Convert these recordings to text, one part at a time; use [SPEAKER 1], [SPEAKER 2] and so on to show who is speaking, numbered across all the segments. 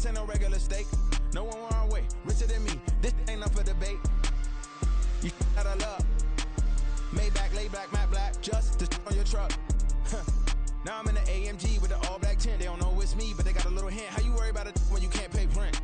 [SPEAKER 1] This ain't no regular steak. No one wrong way, richer than me. This ain't up for debate. You out of love. Maybach, lay back, matte black, just to on your truck. Now I'm in the AMG with the all black tint. They don't know it's me, but they got a little hint. How you worry about it when you can't pay rent?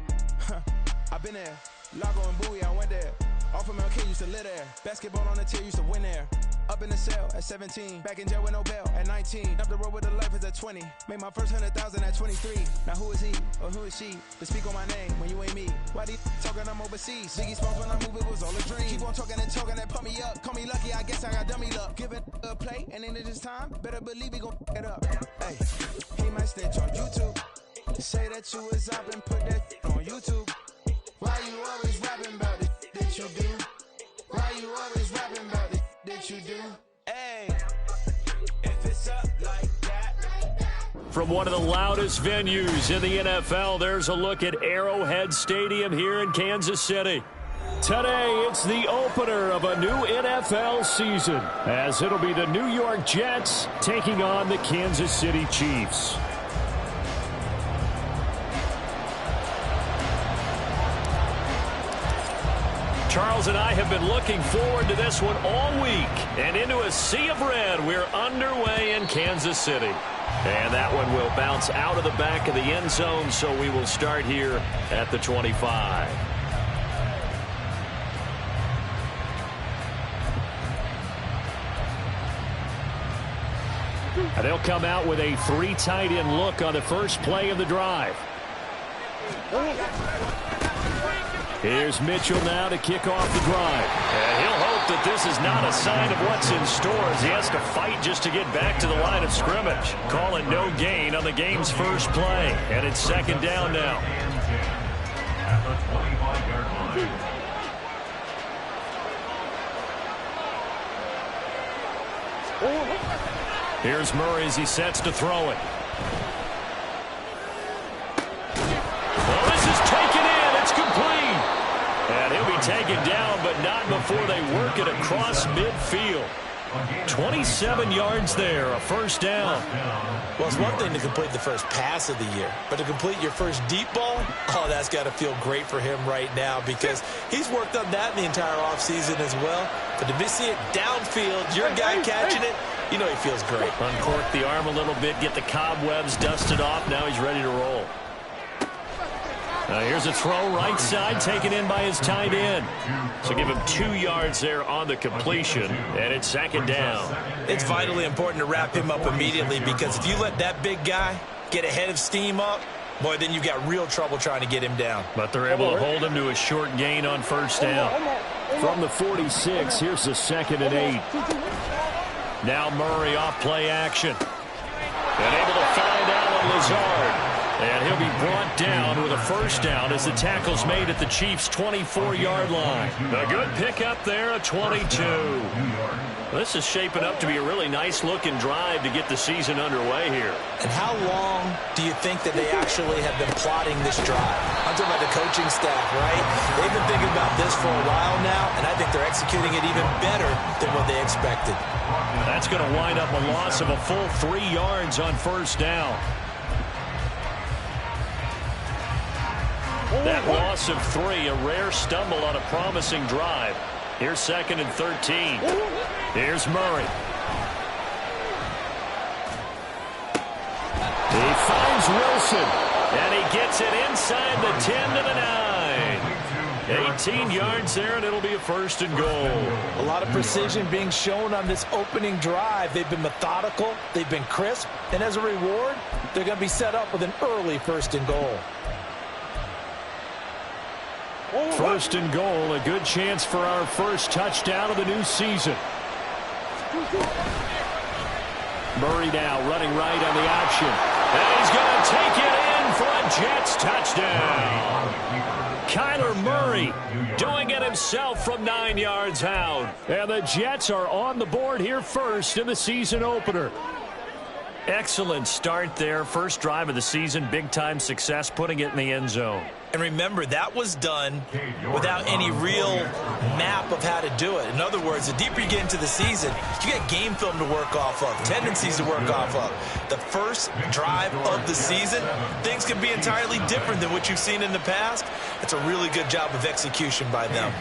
[SPEAKER 1] I've been there. Lago and Bowie, I went there. Off of MLK, used to live there. Basketball on the tier, used to win there. Up in the cell at 17. Back in jail with no bail at 19. Up the road with the life is at 20. Made my first 100,000 at 23. Now who is he or who is she to speak on my name when you ain't me? Why these talking I'm overseas? Biggie Smalls when I move, it was all a dream. Keep on talking and talking and pump me up. Call me lucky, I guess I got dummy luck. Give it a play and in this time, better believe we gon' it up. Hey, he might snitch on YouTube. Say that you was up and put that on YouTube. Why you always rapping about it that you do? Why you always rapping about it that you do? Hey, if it's up like that.
[SPEAKER 2] From one of the loudest venues in the NFL, there's a look at Arrowhead Stadium here in Kansas City. Today, it's the opener of a new NFL season, as it'll be the New York Jets taking on the Kansas City Chiefs. Charles and I have been looking forward to this one all week. And into a sea of red, we're underway in Kansas City. And that one will bounce out of the back of the end zone, so we will start here at the 25. And they'll come out with a 3 tight end look on the first play of the drive. Here's Mitchell now to kick off the drive. And he'll hope that this is not a sign of what's in store as he has to fight just to get back to the line of scrimmage. Call it no gain on the game's first play. And it's second down now. Here's Murray as he sets to throw it. Well, this is taken in. It's complete. And he'll be taken down, but not before they work it across midfield. 27 yards there, a first down.
[SPEAKER 3] Well, it's one thing to complete the first pass of the year, but to complete your first deep ball, oh, that's got to feel great for him right now because he's worked on that in the entire offseason as well. But to see it downfield, your guy catching it, you know he feels great.
[SPEAKER 2] Uncork the arm a little bit, get the cobwebs dusted off. Now he's ready to roll. Here's a throw right side taken in by his tight end. So give him 2 yards there on the completion, and it's second down.
[SPEAKER 3] It's vitally important to wrap him up immediately because if you let that big guy get ahead of steam up, boy, then you've got real trouble trying to get him down.
[SPEAKER 2] But they're able to hold him to a short gain on first down. From the 46, here's the 2nd and 8. Now Murray off play action. And able to find Allen Lazard. And he'll be brought down with a first down as the tackle's made at the Chiefs' 24-yard line. A good pickup there, a 22. This is shaping up to be a really nice-looking drive to get the season underway here.
[SPEAKER 3] And how long do you think that they actually have been plotting this drive? I'm talking about the coaching staff, right? They've been thinking about this for a while now, and I think they're executing it even better than what they expected.
[SPEAKER 2] That's going to wind up a loss of a full 3 yards on first down. That loss of 3, a rare stumble on a promising drive. Here's 2nd and 13. Here's Murray. He finds Wilson, and he gets it inside the 10 to the 9. 18 yards there, and it'll be a first and goal.
[SPEAKER 3] A lot of precision being shown on this opening drive. They've been methodical, they've been crisp, and as a reward, they're going to be set up with an early first and goal.
[SPEAKER 2] First and goal, a good chance for our first touchdown of the new season. Murray now running right on the option. And he's going to take it in for a Jets touchdown. Kyler Murray doing it himself from 9 yards out. And the Jets are on the board here first in the season opener. Excellent start there. First drive of the season, big-time success, putting it in the end zone.
[SPEAKER 3] And remember, that was done without any real map of how to do it. In other words, the deeper you get into the season, you get game film to work off of, tendencies to work off of. The first drive of the season, things can be entirely different than what you've seen in the past. It's a really good job of execution by them.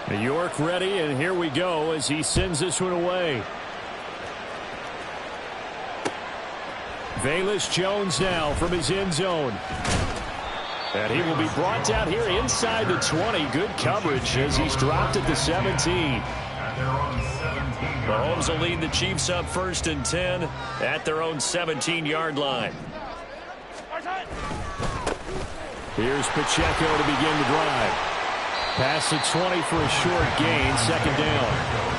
[SPEAKER 2] New York ready, and here we go as he sends this one away. Velus Jones now from his end zone. And he will be brought down here inside the 20. Good coverage as he's dropped at the 17. Mahomes will lead the Chiefs up 1st and 10 at their own 17-yard line. Here's Pacheco to begin the drive. Pass the 20 for a short gain, 2nd down.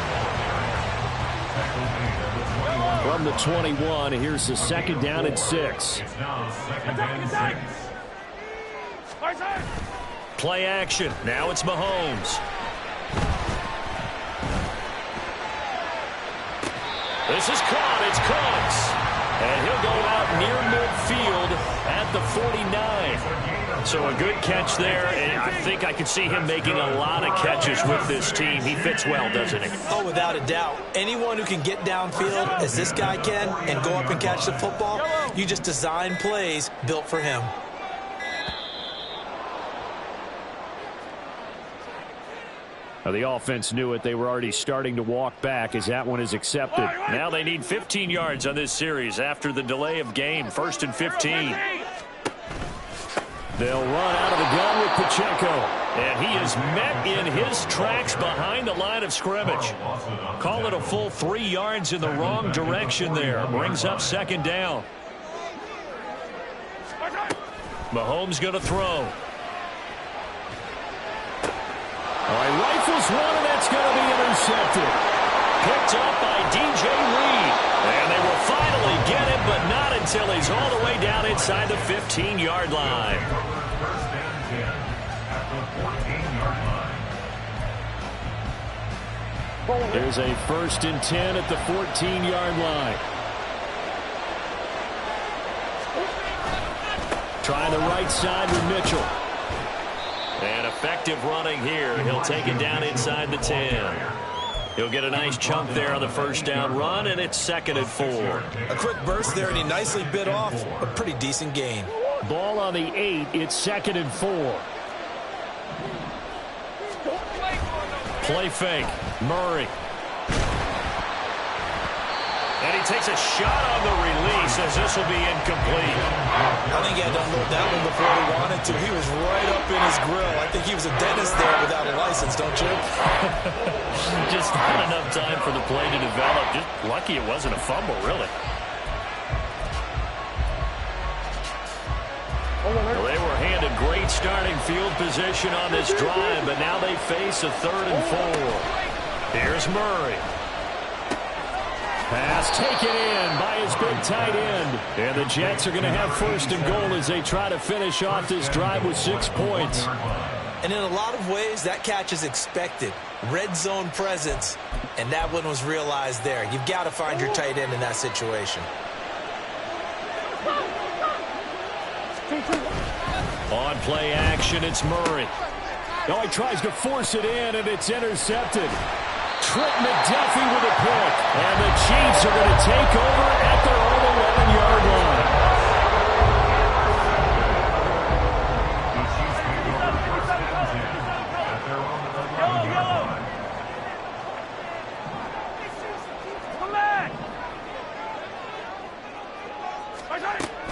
[SPEAKER 2] From the 21, here's the 2nd down and 6. Play action. Now it's Mahomes. This is caught. It's Cooks. And he'll go out near midfield at the 49. So a good catch there, and I think I could see him making a lot of catches with this team. He fits well, doesn't he?
[SPEAKER 3] Oh, without a doubt. Anyone who can get downfield, as this guy can, and go up and catch the football, you just design plays built for him.
[SPEAKER 2] Now the offense knew it. They were already starting to walk back as that one is accepted. Now they need 15 yards on this series after the delay of game. 1st and 15. They'll run out of the gun with Pacheco. And he is met in his tracks behind the line of scrimmage. Call it a full 3 yards in the wrong direction there. Brings up 2nd down. Mahomes going to throw. All right, rifles one, and that's going to be intercepted. Picked up by DJ Reed. And they will finally get him, but not until he's all the way down inside the 15-yard line. There's a 1st and 10 at the 14-yard line. Trying the right side with Mitchell. And effective running here. He'll take it down inside the 10. He'll get a nice chunk there on the 1st down run, and it's 2nd and 4.
[SPEAKER 3] A quick burst there, and he nicely bit off a pretty decent gain.
[SPEAKER 2] Ball on the 8. It's 2nd and 4. Play fake. Murray. And he takes a shot on the release as this will be incomplete.
[SPEAKER 3] I think he had to unload that one before he wanted to. He was right up in his grill. I think he was a dentist there without a license, don't you?
[SPEAKER 2] Just not enough time for the play to develop. Just lucky it wasn't a fumble, really. Well, they were handed great starting field position on this drive, but now they face a 3rd and 4. Here's Murray. Pass taken in by his big tight end. And the Jets are going to have 1st and goal as they try to finish off this drive with 6 points.
[SPEAKER 3] And in a lot of ways, that catch is expected. Red zone presence, and that one was realized there. You've got to find your tight end in that situation.
[SPEAKER 2] On play action, it's Murray. Oh, he tries to force it in, and it's intercepted. Trent McDuffie with a pick. And the Chiefs are going to take over at their own 11-yard line.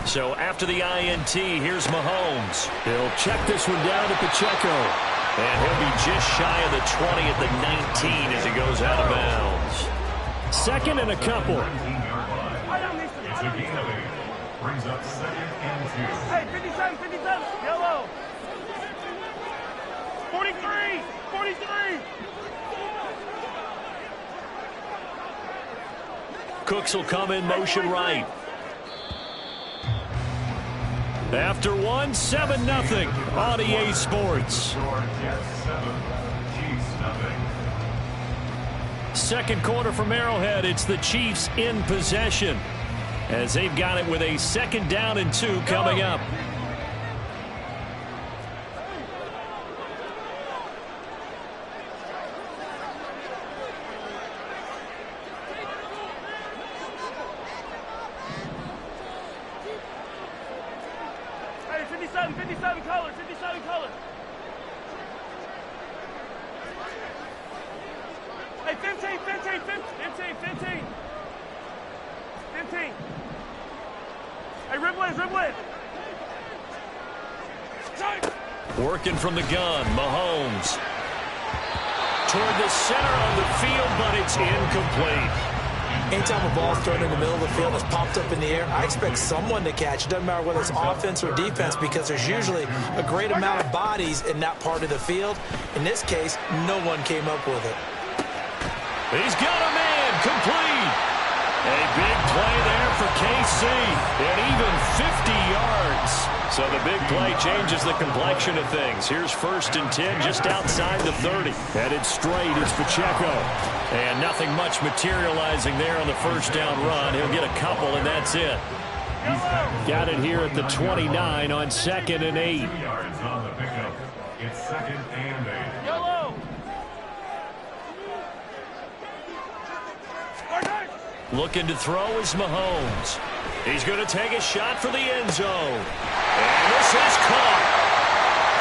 [SPEAKER 2] So after the INT, here's Mahomes. He'll check this one down to Pacheco. And he'll be just shy of the 20 at the 19 as he goes out of bounds. 2nd and a couple.
[SPEAKER 4] It's a gain of 8. Brings up 2nd and 2. Hey, 57, yellow. 43.
[SPEAKER 2] Cooks will come in motion right. After one, 7-0 on EA Sports. Second quarter from Arrowhead. It's the Chiefs in possession as they've got it with a 2nd down and 2 coming up.
[SPEAKER 4] Hey, 57 color, 57 color. Hey, 15. 15. Hey, rib blade.
[SPEAKER 2] Working from the gun, Mahomes. Toward the center of the field, but it's incomplete.
[SPEAKER 3] Anytime a ball's thrown in the middle of the field that's popped up in the air, I expect someone to catch. It doesn't matter whether it's offense or defense because there's usually a great amount of bodies in that part of the field. In this case, no one came up with it.
[SPEAKER 2] He's got a man, complete. A big play there for KC, and even 50 yards. So the big play changes the complexion of things. Here's 1st and 10 just outside the 30. Headed straight, it's Pacheco. And nothing much materializing there on the 1st down run. He'll get a couple, and that's it. Got it here at the 29 on 2nd and 8.
[SPEAKER 4] 2 yards on the pickup. It's 2nd and 8. Yellow.
[SPEAKER 2] Looking to throw is Mahomes. He's going to take a shot for the end zone. And this is caught.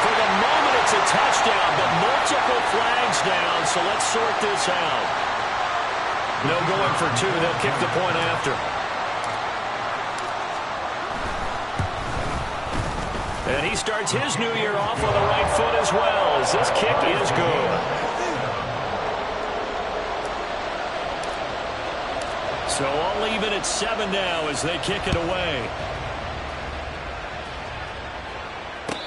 [SPEAKER 2] For the moment, it's a touchdown, but multiple flags down, so let's sort this out. No going for 2. They'll kick the point after. And he starts his new year off on the right foot as well, as this kick is good. So I'll leave it at 7 now as they kick it away.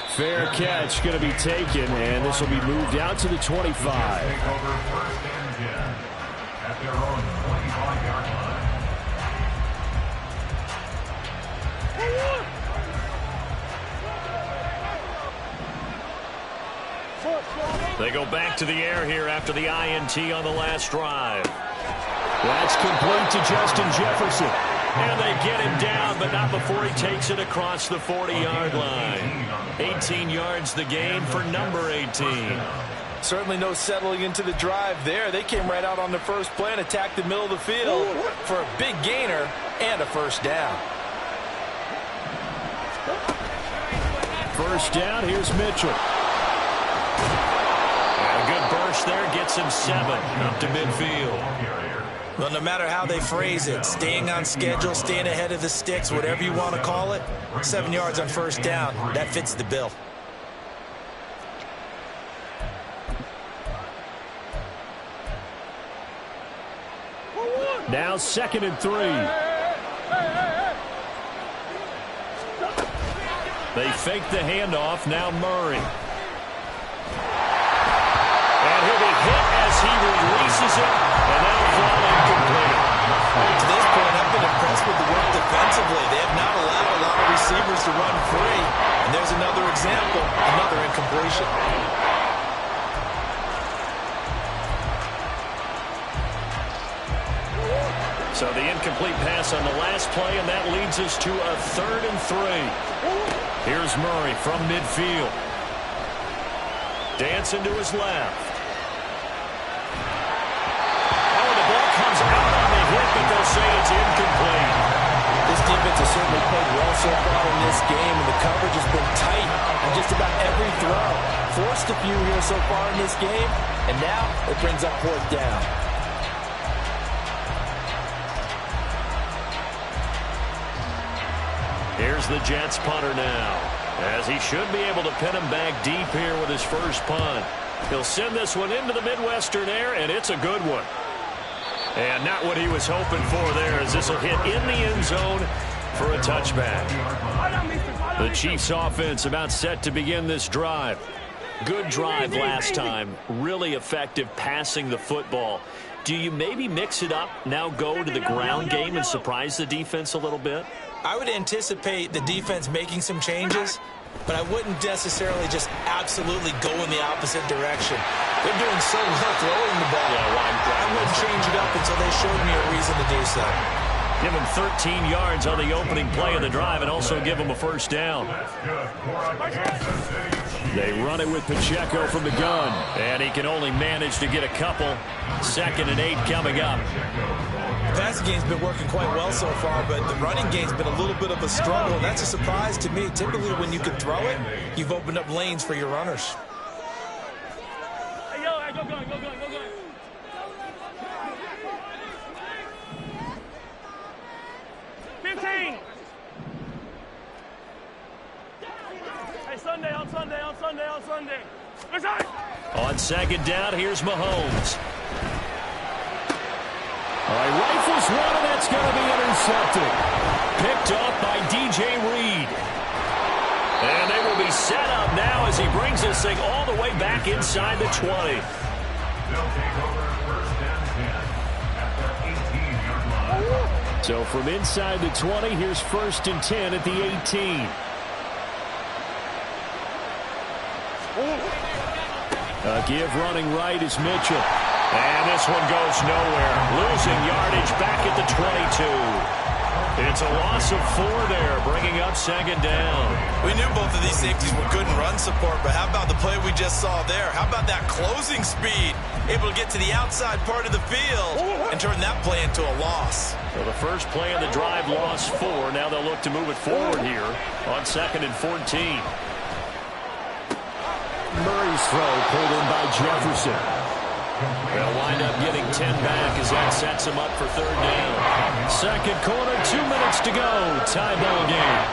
[SPEAKER 2] Fair catch going to be taken, and this will be moved out to the 25.
[SPEAKER 4] Take over 1st and 10 at their own 25-yard line.
[SPEAKER 2] They go back to the air here after the INT on the last drive. That's complete to Justin Jefferson. And they get him down, but not before he takes it across the 40-yard line. 18 yards the gain for number 18.
[SPEAKER 3] Certainly no settling into the drive there. They came right out on the first play and attacked the middle of the field for a big gainer and a 1st down.
[SPEAKER 2] 1st down, here's Mitchell. And a good burst there gets him 7 up to midfield.
[SPEAKER 3] Well, no matter how they phrase it, staying on schedule, staying ahead of the sticks, whatever you want to call it, 7 yards on 1st down, that fits the bill.
[SPEAKER 2] Now 2nd and 3. They fake the handoff, now Murray. And he'll be hit as he releases it, and that'll fall incomplete.
[SPEAKER 3] To this point, I've been impressed with the work defensively. They have not allowed a lot of receivers to run free. And there's another example, another incompletion.
[SPEAKER 2] So the incomplete pass on the last play, and that leads us to a 3rd and 3. Here's Murray from midfield. Dancing to his left. Oh, the ball comes out on the hit, but they'll say it's incomplete.
[SPEAKER 3] This defense has certainly played well so far in this game, and the coverage has been tight on just about every throw. Forced a few here so far in this game, and now it brings up 4th down.
[SPEAKER 2] Here's the Jets punter now, as he should be able to pin him back deep here with his first punt. He'll send this one into the Midwestern air, and it's a good one. And not what he was hoping for there, as this will hit in the end zone for a touchback. The Chiefs offense about set to begin this drive. Good drive last time. Really effective passing the football. Do you maybe mix it up, now go to the ground game and surprise the defense a little bit?
[SPEAKER 3] I would anticipate the defense making some changes, but I wouldn't necessarily just absolutely go in the opposite direction. They're doing so well throwing the ball. I wouldn't change it up until they showed me a reason to do so.
[SPEAKER 2] Give him 13 yards on the opening play of the drive and also give him a first down. They run it with Pacheco from the gun. And he can only manage to get a couple. 2nd and 8 coming up.
[SPEAKER 3] The passing game's been working quite well so far, but the running game's been a little bit of a struggle. That's a surprise to me. Typically, when you can throw it, you've opened up lanes for your runners.
[SPEAKER 4] Hey, yo, hey, go going. 15. Hey, Sunday.
[SPEAKER 2] On 2nd down, here's Mahomes. He rifles one, and that's going to be intercepted. Picked off by DJ Reed. And they will be set up now as he brings this thing all the way back inside the 20.
[SPEAKER 4] They'll take over 1st and 10 at the 18-yard line.
[SPEAKER 2] So from inside the 20, here's 1st and 10 at the 18. A give running right is Mitchell. And this one goes nowhere. Losing yardage back at the 22. It's a loss of 4 there, bringing up 2nd down.
[SPEAKER 3] We knew both of these safeties were good in run support, but how about the play we just saw there? How about that closing speed? Able to get to the outside part of the field and turn that play into a loss.
[SPEAKER 2] So the first play of the drive lost 4. Now they'll look to move it forward here on 2nd and 14. Murray's throw pulled in by Jefferson. They'll wind up getting 10 back as that sets them up for 3rd down. 2nd quarter, 2 minutes to go. Tie ball game.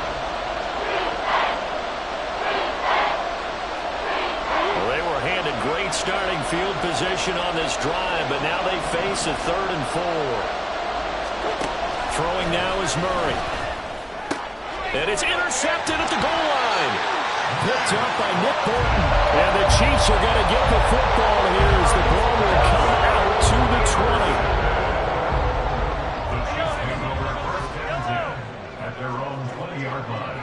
[SPEAKER 2] Well, they were handed great starting field position on this drive, but now they face a 3rd and 4. Throwing now is Murray. And it's intercepted at the goal line. Picked up by Nick Bolton. And the Chiefs are going to get the football here as the ball will come out to the 20.
[SPEAKER 4] The Chiefs take over 1st and 10 at their own 20-yard line.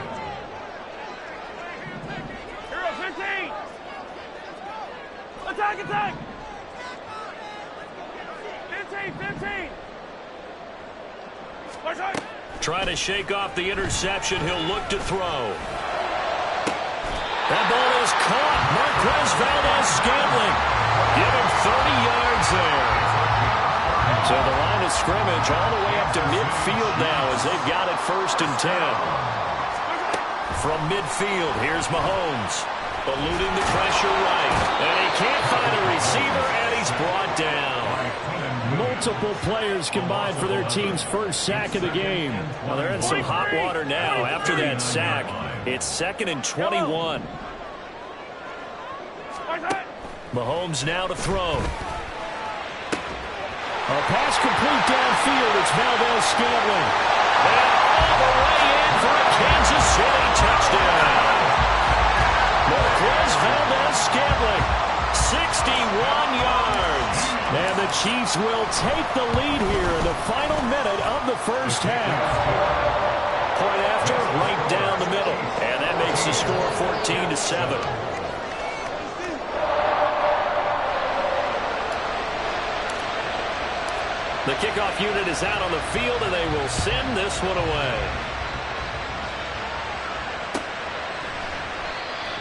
[SPEAKER 1] Hero 15. Attack. 15.
[SPEAKER 2] Trying to shake off the interception. He'll look to throw. That ball is caught. Marquez Valdez-Scantling. Give him 30 yards there. So the line of scrimmage all the way up to midfield now as they've got it 1st and 10. From midfield, here's Mahomes. Eluding the pressure right. And he can't find a receiver, and he's brought down. Multiple players combined for their team's first sack of the game. Well, they're in some hot water now after that sack. It's 2nd and 21. Mahomes now to throw. A pass complete downfield. It's Valdez-Scantling. And all the way in for a Kansas City touchdown. Marquez Valdez-Scantling, 61 yards. And the Chiefs will take the lead here in the final minute of the first half. Point after, right down the middle. And that makes the score 14-7. The kickoff unit is out on the field, and they will send this one away.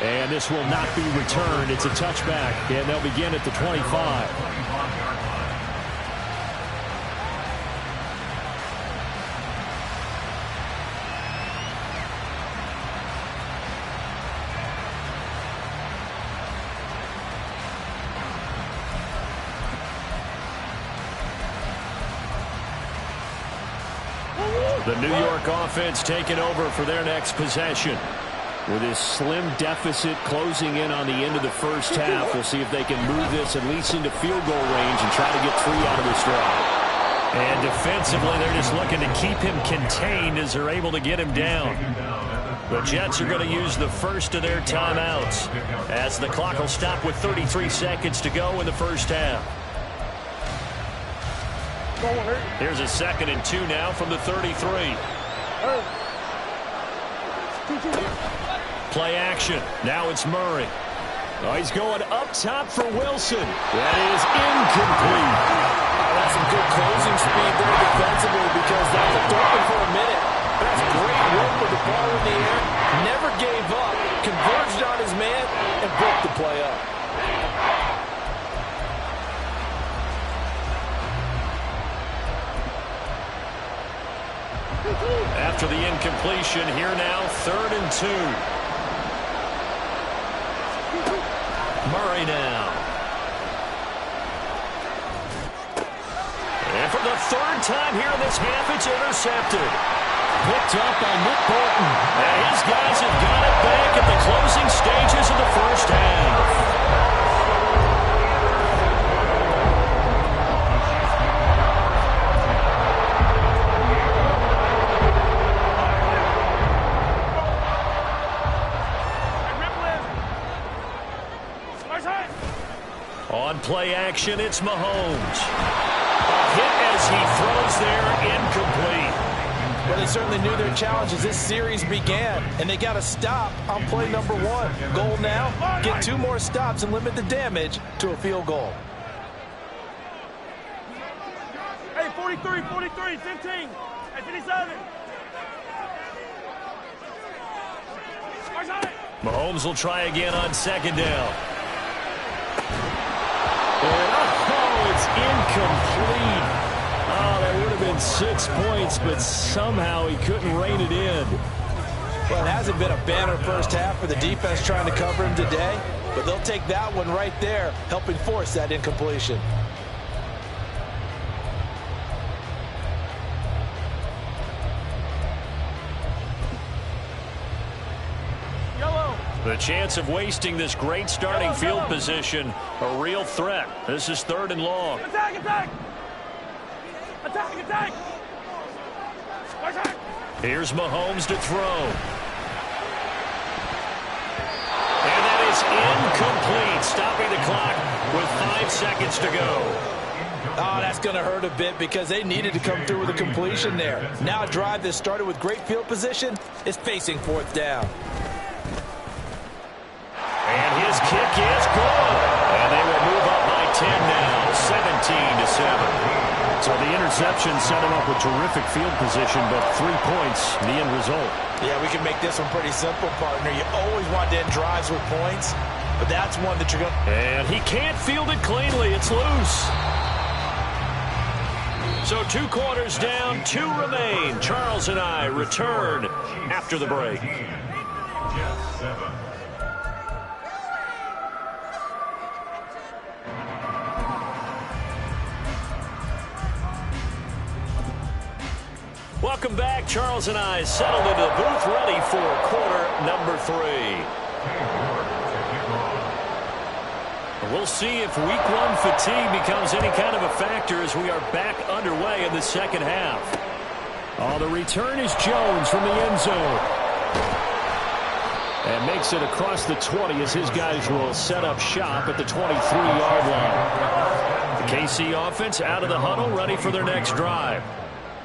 [SPEAKER 2] And this will not be returned. It's a touchback, and they'll begin at the 25. The New York offense taking over for their next possession. With this slim deficit closing in on the end of the first half, we'll see if they can move this at least into field goal range and try to get 3 out of this drive. And defensively, they're just looking to keep him contained as they're able to get him down. The Jets are going to use the first of their timeouts as the clock will stop with 33 seconds to go in the first half. Here's a 2nd and 2 now from the 33. Play action. Now it's Murray. Oh, he's going up top for Wilson. That is incomplete.
[SPEAKER 3] That's some good closing speed there defensively because that was open for a minute. That's great work with the ball in the air. Never gave up. Converged on his man and broke the play up.
[SPEAKER 2] After the incompletion, here now, 3rd and 2. Murray now. And for the 3rd time here in this half, it's intercepted. Picked up by Nick Bolton. And his guys have got it back at the closing stages of the first half. On play action, it's Mahomes. A hit as he throws there, incomplete.
[SPEAKER 3] Well, they certainly knew their challenge as this series began, and they got to stop on play number 1. Goal now, get 2 more stops and limit the damage to a field goal.
[SPEAKER 4] Hey, 43, 43, 15. Hey, 57.
[SPEAKER 2] Mahomes will try again on 2nd down. And, oh, it's incomplete. Oh, that would have been 6 points, but somehow he couldn't rein it in.
[SPEAKER 3] Well, it hasn't been a banner first half for the defense trying to cover him today, but they'll take that one right there, helping force that incompletion.
[SPEAKER 2] The chance of wasting this great starting field position, a real threat. This is 3rd and long.
[SPEAKER 4] Attack, attack! Attack, attack! Attack!
[SPEAKER 2] Here's Mahomes to throw. And that is incomplete, stopping the clock with 5 seconds to go.
[SPEAKER 3] Oh, that's going to hurt a bit because they needed to come through with a completion there. Now a drive that started with great field position is facing 4th down.
[SPEAKER 2] And his kick is good. And they will move up by 10 now, 17-7. So the interception set him up with terrific field position, but 3 points, the end result.
[SPEAKER 3] Yeah, we can make this one pretty simple, partner. You always want to end drives with points, but that's one that you're going to...
[SPEAKER 2] And he can't field it cleanly. It's loose. So 2 quarters down, 2 remain. Charles and I return after the break. Welcome back. Charles and I settled into the booth, ready for quarter number 3. We'll see if week 1 fatigue becomes any kind of a factor as we are back underway in the second half. Oh, the return is Jones from the end zone. And makes it across the 20 as his guys will set up shop at the 23-yard line. The KC offense out of the huddle, ready for their next drive.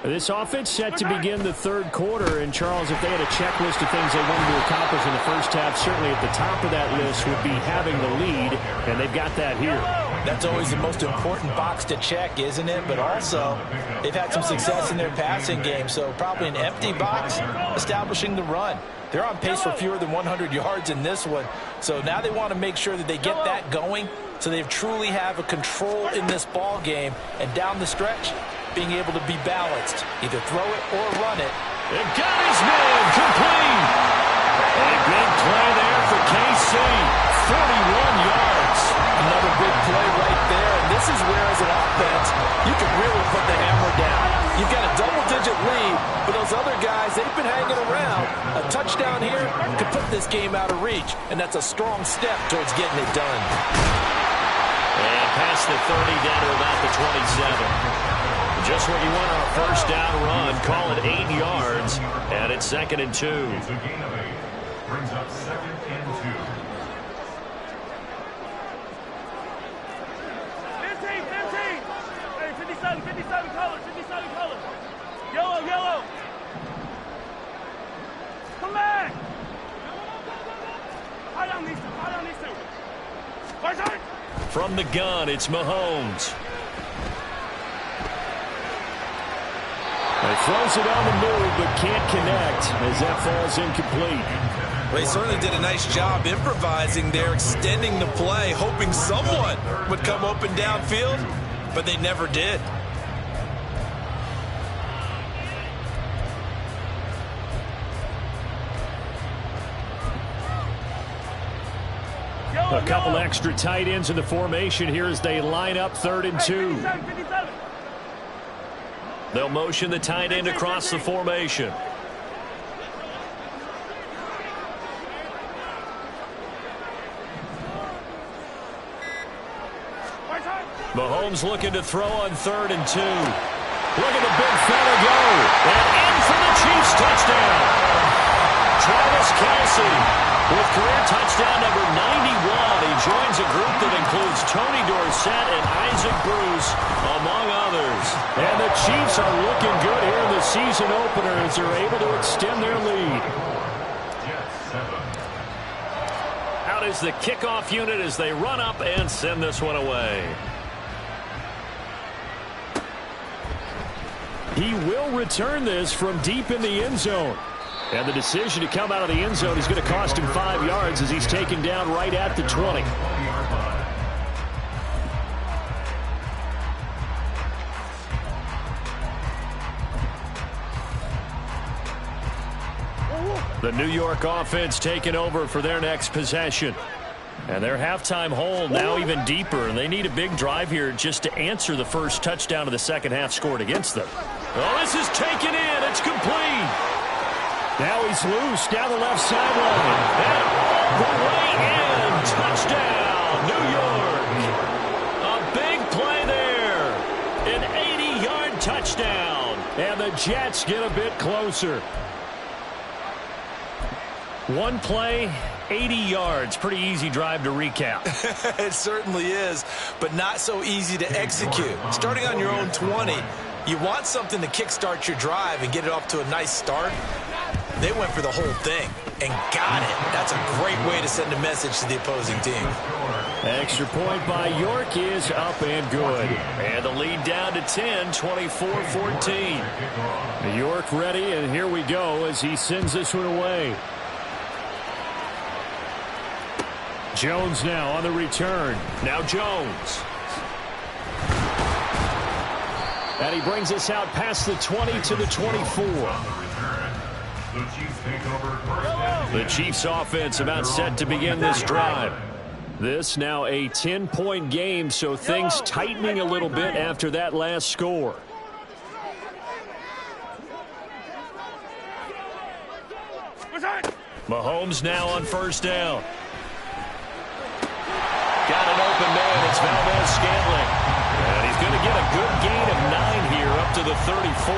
[SPEAKER 2] This offense set to begin the 3rd quarter, and Charles, if they had a checklist of things they wanted to accomplish in the first half, certainly at the top of that list would be having the lead, and they've got that here.
[SPEAKER 3] That's always the most important box to check, isn't it? But also, they've had some success in their passing game, so probably an empty box establishing the run. They're on pace for fewer than 100 yards in this one, so now they want to make sure that they get that going so they truly have a control in this ball game, and down the stretch, being able to be balanced. Either throw it or run it.
[SPEAKER 2] They've got his man complete. A big play there for KC. 41 yards.
[SPEAKER 3] Another big play right there. And this is where, as an offense, you can really put the hammer down. You've got a double-digit lead, but those other guys, they've been hanging around. A touchdown here could put this game out of reach, and that's a strong step towards getting it done.
[SPEAKER 2] And past the 30, down to about the 27. Just what you want on a first down run. Call it 8 yards, and it's 2nd and 2.
[SPEAKER 4] It's a gain of 8. Brings up 2nd and 2. 15, 15. Hey, 57, 57 colors, 57 colors. Yellow, yellow. Come back. High down these two, high down these two.
[SPEAKER 2] From the gun, it's Mahomes. He throws it on the move, but can't connect as that falls incomplete.
[SPEAKER 3] Well, he certainly did a nice job improvising there, extending the play, hoping someone would come open downfield, but they never did.
[SPEAKER 2] A couple extra tight ends in the formation here as they line up 3rd and 2. They'll motion the tight end across the formation. Mahomes looking to throw on 3rd and 2. Look at the big fella go. And in for the Chiefs touchdown. Travis Kelce with career touchdown number 91. He joins a group that includes Tony Dorsett and Isaac Bruce, among others. And the Chiefs are looking good here in the season opener as they're able to extend their lead. Out is the kickoff unit as they run up and send this one away. He will return this from deep in the end zone. And the decision to come out of the end zone is going to cost him 5 yards as he's taken down right at the 20. The New York offense taking over for their next possession. And their halftime hole now even deeper, and they need a big drive here just to answer the first touchdown of the second half scored against them. Oh, this is taken in. It's complete. Now he's loose down the left sideline. And all the way in. Touchdown, New York. A big play there. An 80-yard touchdown. And the Jets get a bit closer. One play, 80 yards. Pretty easy drive to recap.
[SPEAKER 3] It certainly is, but not so easy to execute. Starting on your own 20, you want something to kickstart your drive and get it off to a nice start. They went for the whole thing and got it. That's a great way to send a message to the opposing team.
[SPEAKER 2] Extra point by York is up and good. And the lead down to 10, 24-14. York ready, and here we go as he sends this one away. Jones now on the return. Now Jones. And he brings us out past the 20 to the 24. The Chiefs offense about set to begin this drive. This now a 10-point game, so things tightening a little bit after that last score. Mahomes now on first down. Got an open man. It's Valdez-Scantling. And he's going to get a good gain of 9 here up to the 34.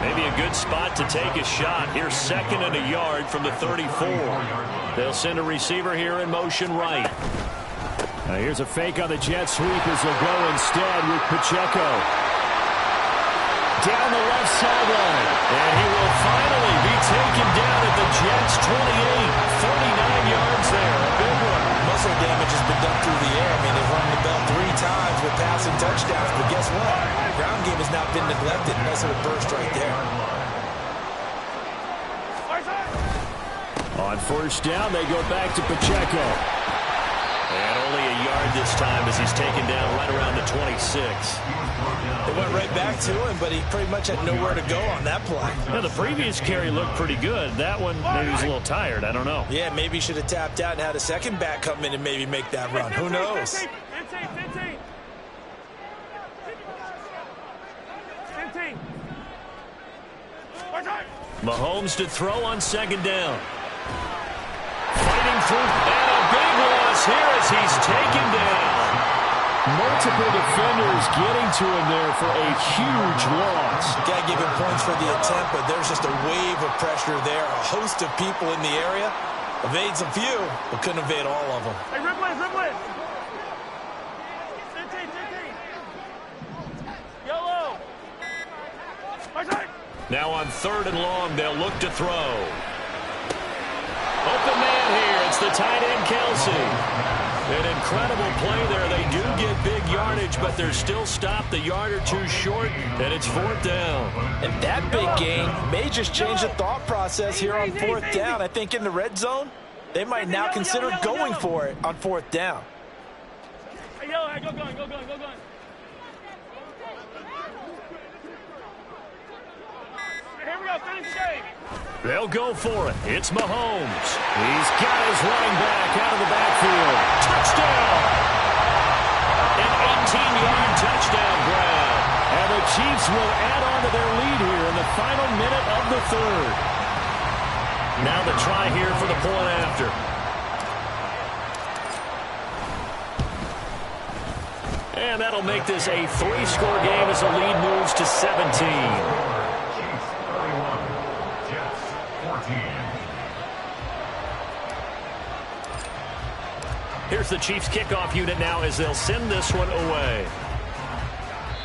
[SPEAKER 2] Maybe a good spot to take a shot. Here's 2nd and a yard from the 34. They'll send a receiver here in motion right. Now here's a fake on the jet sweep as they'll go instead with Pacheco. Down the left sideline. And he will finally be taken down at the Jets' 28. 39 yards there. A big one.
[SPEAKER 3] Muscle damage has been done through the air. I mean, they've run the bell 3 times with passing touchdowns, but guess what? Ground game has not been neglected. Nice little burst right there.
[SPEAKER 2] On first down, they go back to Pacheco. And only a yard this time as he's taken down right around the 26.
[SPEAKER 3] They went right back to him, but he pretty much had nowhere to go on that play.
[SPEAKER 2] Yeah, the previous carry looked pretty good. That one, maybe he's a little tired. I don't know.
[SPEAKER 3] Yeah, maybe he should have tapped out and had a second back come in and maybe make that run. Who knows?
[SPEAKER 4] 15.
[SPEAKER 2] Mahomes to throw on second down. Fighting through, and a big loss here as he's taken down. Multiple defenders getting to him there for a huge loss.
[SPEAKER 3] Got to give him points for the attempt, but there's just a wave of pressure there. A host of people in the area. Evades a few, but couldn't evade all of them.
[SPEAKER 4] Hey, Ripley. Yellow.
[SPEAKER 2] Now on 3rd and long, they'll look to throw. Open man here. It's the tight end, Kelce. An incredible play there. They do get big yardage, but they're still stopped a yard or two short, and it's 4th down.
[SPEAKER 3] And that big gain may just change the thought process here on 4th down. I think in the red zone, they might now consider going for it on 4th down.
[SPEAKER 4] Hey, yo, go gun, go gun, go gun. Here we go, finish shape.
[SPEAKER 2] They'll go for it. It's Mahomes. He's got his running back out of the backfield. Touchdown! An 18-yard touchdown grab. And the Chiefs will add on to their lead here in the final minute of the 3rd. Now the try here for the point after. And that'll make this a 3-score game as the lead moves to 17. Here's the Chiefs kickoff unit now as they'll send this one away.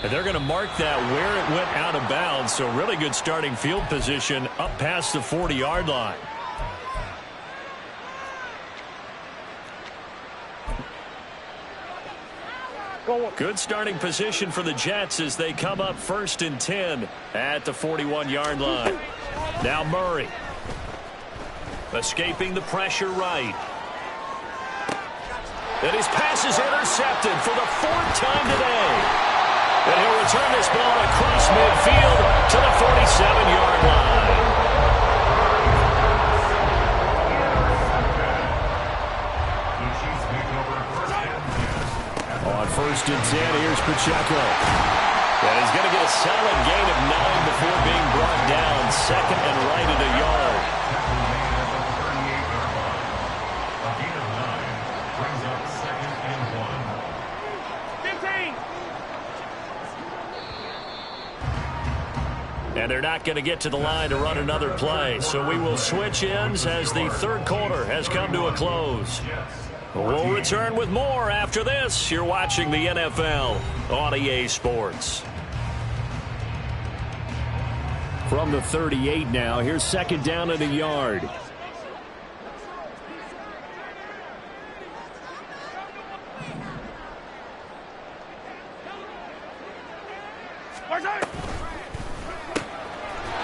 [SPEAKER 2] And they're going to mark that where it went out of bounds, so really good starting field position up past the 40-yard line. Good starting position for the Jets as they come up 1st and 10 at the 41-yard line. Now Murray. Escaping the pressure right. And his pass is intercepted for the 4th time today. And he'll return this ball across midfield to the 47-yard line. On 1st and 10, here's Pacheco. And he's going to get a solid gain of 9 before being brought down. 2nd and right at a yard. And they're not going to get to the line to run another play. So we will switch ends as the 3rd quarter has come to a close. We'll return with more after this. You're watching the NFL on EA Sports. From the 38 now, here's 2nd down at a yard.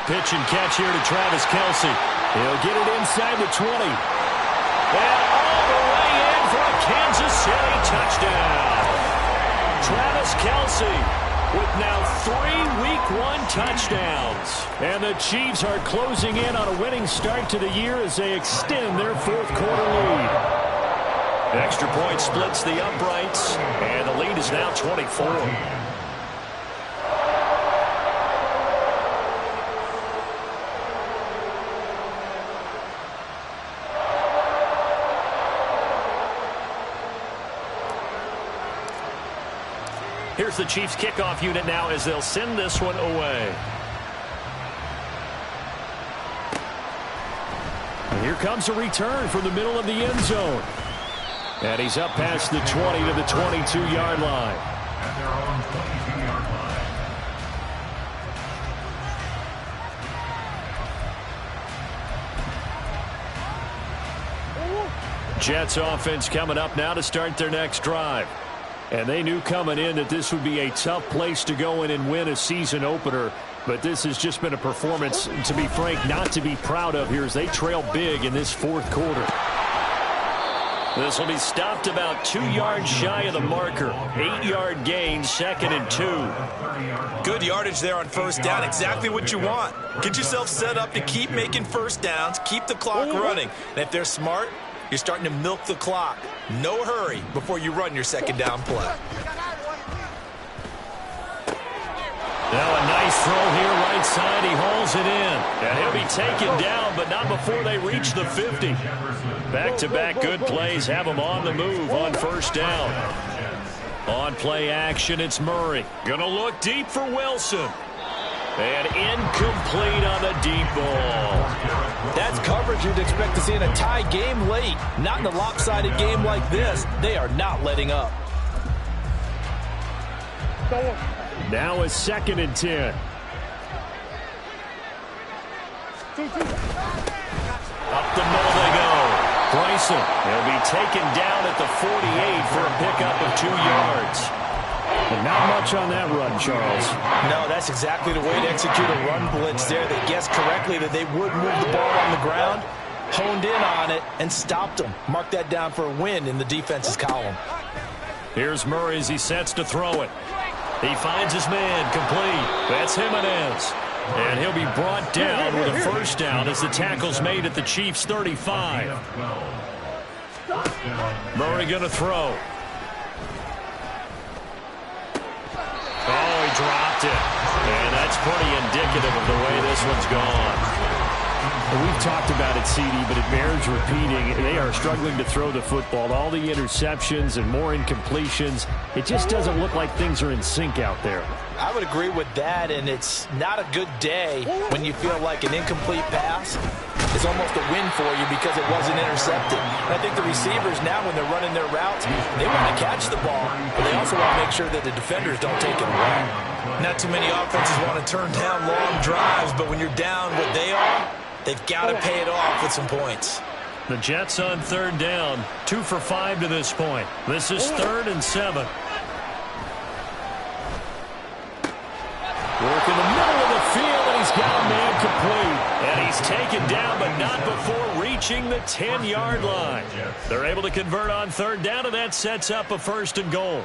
[SPEAKER 2] Pitch and catch here to Travis Kelce. He'll get it inside the 20. And all the way in for a Kansas City touchdown. Travis Kelce with now 3 Week 1 touchdowns. And the Chiefs are closing in on a winning start to the year as they extend their 4th quarter lead. Extra point splits the uprights, and the lead is now 24. Here's the Chiefs kickoff unit now as they'll send this one away. And here comes a return from the middle of the end zone. And he's up past the 20 to the 22-yard line.
[SPEAKER 4] At their own 22-yard line.
[SPEAKER 2] Jets offense coming up now to start their next drive. And they knew coming in that this would be a tough place to go in and win a season opener. But this has just been a performance, to be frank, not to be proud of here as they trail big in this 4th quarter. This will be stopped about 2 yards shy of the marker. 8-yard gain, 2nd and 2.
[SPEAKER 3] Good yardage there on 1st down. Exactly what you want. Get yourself set up to keep making 1st downs, keep the clock running. And if they're smart, you're starting to milk the clock. No hurry before you run your 2nd down play.
[SPEAKER 2] Now a nice throw here right side. He hauls it in. And he'll be taken down, but not before they reach the 50. Back-to-back good plays have him on the move on 1st down. On play action, it's Murray. Gonna look deep for Wilson. And incomplete on the deep ball.
[SPEAKER 3] That's coverage you'd expect to see in a tie game late. Not in a lopsided game like this. They are not letting up.
[SPEAKER 2] Now a 2nd and 10. Up the middle they go. chasing him. He'll be taken down at the 48 for a pickup of 2 yards. And not much on that run, Charles.
[SPEAKER 3] No, that's exactly the way to execute a run blitz there. They guessed correctly that they would move the ball on the ground, honed in on it, and stopped them. Mark that down for a win in the defense's column.
[SPEAKER 2] Here's Murray as he sets to throw it. He finds his man, complete. That's Jimenez. And he'll be brought down with a first down as the tackle's made at the Chiefs' 35. Murray going to throw. Oh, he dropped it. And that's pretty indicative of the way this one's gone. We've talked about it, CD, but it bears repeating. They are struggling to throw the football. All the interceptions and more incompletions. It just doesn't look like things are in sync out there.
[SPEAKER 3] I would agree with that, and it's not a good day when you feel like an incomplete pass is almost a win for you because it wasn't intercepted. And I think the receivers now, when they're running their routes, they want to catch the ball, but they also want to make sure that the defenders don't take it away. Not too many offenses want to turn down long drives, but when you're down what they are, they've got to pay it off with some points.
[SPEAKER 2] The Jets on third down, 2 for 5 to this point. This is 3rd and 7. Work in the middle of the field, and he's got a man complete. And he's taken down, but not before reaching the 10-yard line. They're able to convert on third down, and that sets up a 1st and goal.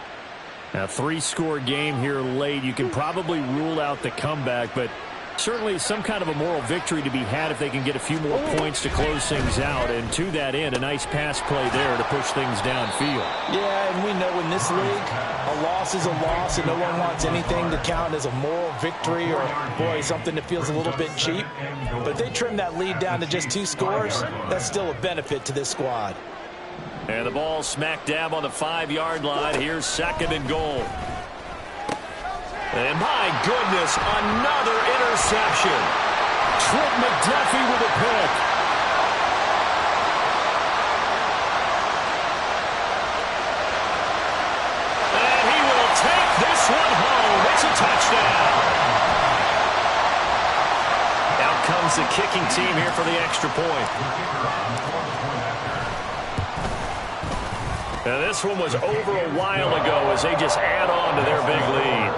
[SPEAKER 2] Now, 3-score game here late. You can probably rule out the comeback, but certainly some kind of a moral victory to be had if they can get a few more points to close things out. And to that end, a nice pass play there to push things downfield.
[SPEAKER 3] Yeah, and we know in this league, a loss is a loss, and no one wants anything to count as a moral victory or, boy, something that feels a little bit cheap. But if they trim that lead down to just 2 scores, that's still a benefit to this squad.
[SPEAKER 2] And the ball smack dab on the 5-yard line. Here's 2nd and goal. And my goodness, another interception. Trent McDuffie with a pick. And he will take this one home. It's a touchdown. Out comes the kicking team here for the extra point. Now this one was over a while ago as they just add on to their big lead.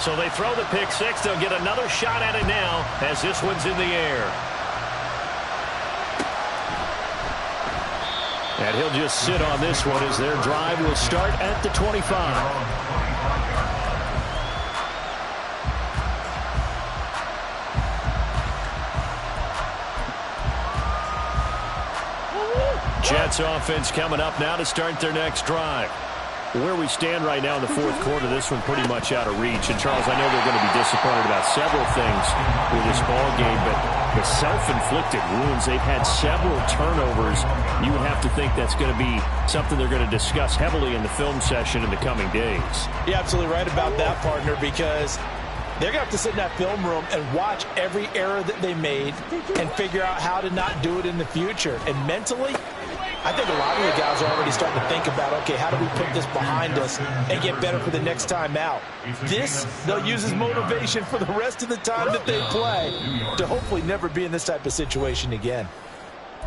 [SPEAKER 2] So they throw the pick 6. They'll get another shot at it now as this one's in the air. And he'll just sit on this one as their drive will start at the 25. Jets offense coming up now to start their next drive. Where we stand right now in the 4th quarter, this one pretty much out of reach. And, Charles, I know they're going to be disappointed about several things with this ball game, but the self-inflicted wounds, they've had several turnovers. You would have to think that's going to be something they're going to discuss heavily in the film session in the coming days.
[SPEAKER 3] You're absolutely right about that, partner, because they're going to have to sit in that film room and watch every error that they made and figure out how to not do it in the future. And mentally, I think a lot of the guys are already starting to think about, okay, how do we put this behind us and get better for the next time out? This, they'll use as motivation for the rest of the time that they play to hopefully never be in this type of situation again.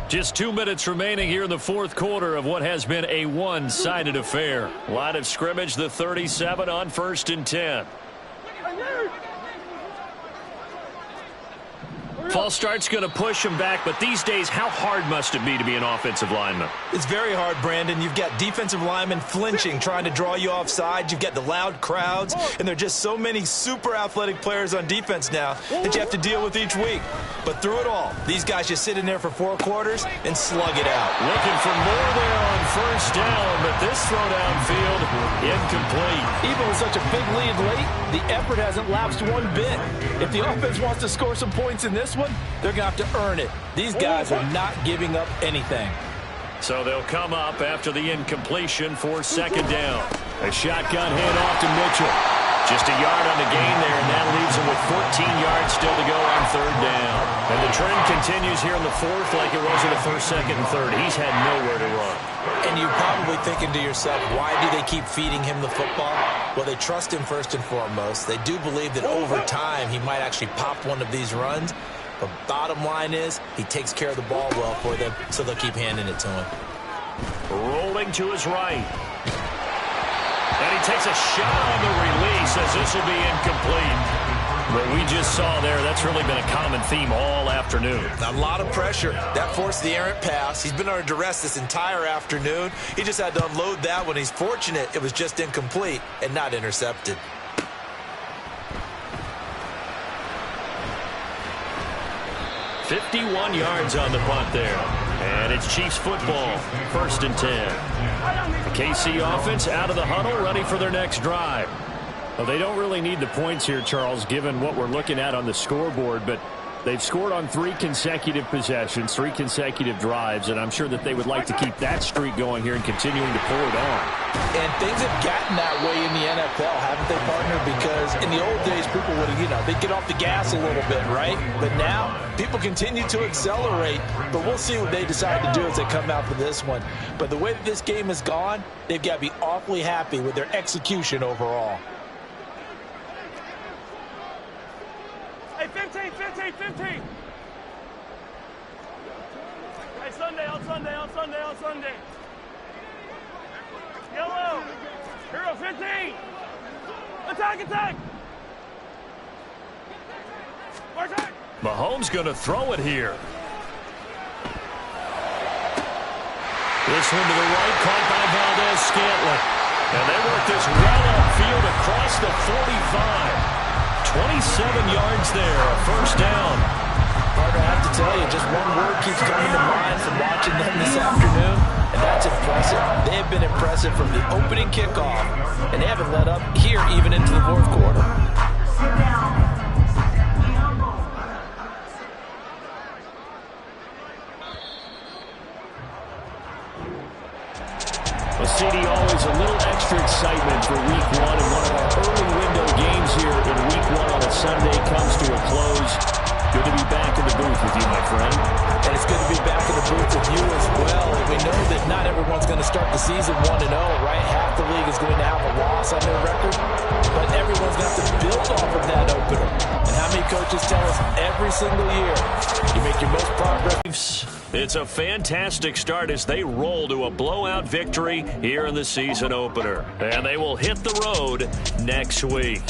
[SPEAKER 2] Just 2 minutes remaining here in the 4th quarter of what has been a one-sided affair. Line of scrimmage, the 37 on 1st and 10. False start's going to push him back, but these days, how hard must it be to be an offensive lineman?
[SPEAKER 3] It's very hard, Brandon. You've got defensive linemen flinching, trying to draw you offside. You've got the loud crowds, and there are just so many super athletic players on defense now that you have to deal with each week. But through it all, these guys just sit in there for 4 quarters and slug it out.
[SPEAKER 2] Looking for more there on 1st down, but this throw downfield, incomplete.
[SPEAKER 3] Even with such a big lead late, the effort hasn't lapsed one bit. If the offense wants to score some points in this one, they're going to have to earn it. These guys are not giving up anything.
[SPEAKER 2] So they'll come up after the incompletion for 2nd down. A shotgun handoff to Mitchell. Just a yard on the gain there, and that leaves him with 14 yards still to go on 3rd down. And the trend continues here in the 4th like it was in the 1st, 2nd, and 3rd. He's had nowhere to run.
[SPEAKER 3] And you're probably thinking to yourself, why do they keep feeding him the football? Well, they trust him first and foremost. They do believe that over time he might actually pop one of these runs. But bottom line is, he takes care of the ball well for them, so they'll keep handing it to him.
[SPEAKER 2] Rolling to his right. And he takes a shot on the release as this will be incomplete. What we just saw there, that's really been a common theme all afternoon.
[SPEAKER 3] A lot of pressure. That forced the errant pass. He's been under duress this entire afternoon. He just had to unload that one. He's fortunate it was just incomplete and not intercepted.
[SPEAKER 2] "51 yards on the punt there. And it's Chiefs football, 1st and 10. The KC offense out of the huddle, ready for their next drive. Well, they don't really need the points here, Charles, given what we're looking at on the scoreboard, but they've scored on 3 consecutive possessions, 3 consecutive drives, and I'm sure that they would like to keep that streak going here and continuing to pull it on.
[SPEAKER 3] And things have gotten that way in the NFL, haven't they, partner? Because in the old days, people would have, they'd get off the gas a little bit, right? But now, people continue to accelerate, but we'll see what they decide to do as they come out for this one. But the way that this game has gone, they've got to be awfully happy with their execution overall.
[SPEAKER 4] Hey, 15, 15, 15. Hey, Sunday, on Sunday, on Sunday, on Sunday. Yellow. Hero, 15. Attack, attack. Attack.
[SPEAKER 2] Mahomes going to throw it here. This one to the right, caught by Valdez-Scantling. And they work this well upfield across the 45. 27 yards there, a 1st down.
[SPEAKER 3] Partner, I have to tell you, just one word keeps coming to mind from watching them this afternoon, and that's impressive. They have been impressive from the opening kickoff, and they haven't let up here even into the 4th quarter.
[SPEAKER 2] Well, CD, always a little extra excitement for Week 1, and one of our early window games here in Week 1 on a Sunday comes to a close. Good to be back in the booth with you, my friend.
[SPEAKER 3] And it's good to be back in the booth with you as well. And we know that not everyone's going to start the season 1-0, right? Half the league is going to have a loss on their record, but everyone's going to have to build off of that opener. And how many coaches tell us every single year, you make your most progress.
[SPEAKER 2] It's a fantastic start as they roll to a blowout victory here in the season opener. And they will hit the road next week.